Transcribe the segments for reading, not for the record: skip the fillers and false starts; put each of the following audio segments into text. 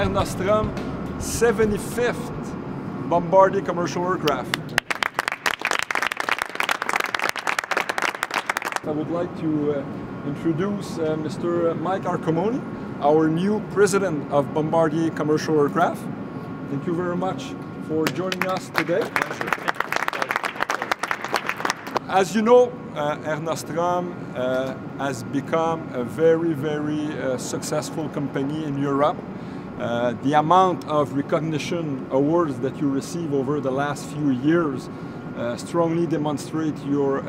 Air Nostrum 75th Bombardier commercial aircraft. I would like to introduce Mr. Mike Arcamone, our new president of Bombardier Commercial Aircraft. Thank you very much for joining us today. As you know, Air Nostrum has become a very successful company in Europe. The amount of recognition awards that you receive over the last few years strongly demonstrate your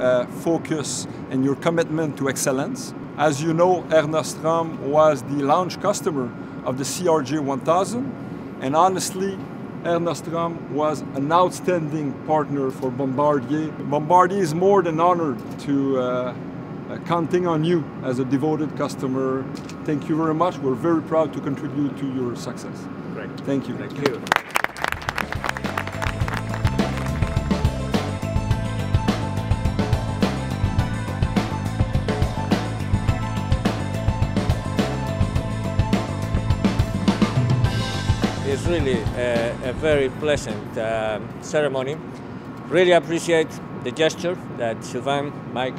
focus and your commitment to excellence. As you know, Air Nostrum was the launch customer of the CRJ1000, and honestly, Air Nostrum was an outstanding partner for Bombardier. Bombardier is more than honored to counting on you as a devoted customer. Thank you very much. We're very proud to contribute to your success. Great. Thank you. Thank you. It's really a very pleasant ceremony. Really appreciate the gesture that Sylvain, Mike,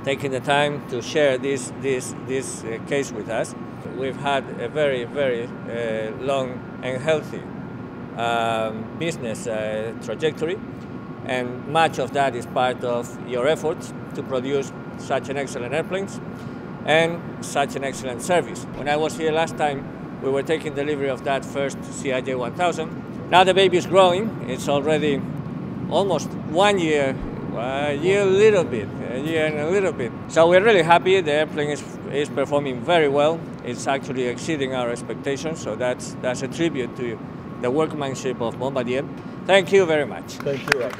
taking the time to share this case with us. We've had a very long and healthy business trajectory, and much of that is part of your efforts to produce such an excellent airplanes and such an excellent service. When I was here last time, we were taking delivery of that first CRJ1000. Now the baby is growing. It's already almost 1 year, a year and a little bit. So we're really happy. The airplane is performing very well. It's actually exceeding our expectations. So that's a tribute to the workmanship of Bombardier. Thank you very much. Thank you.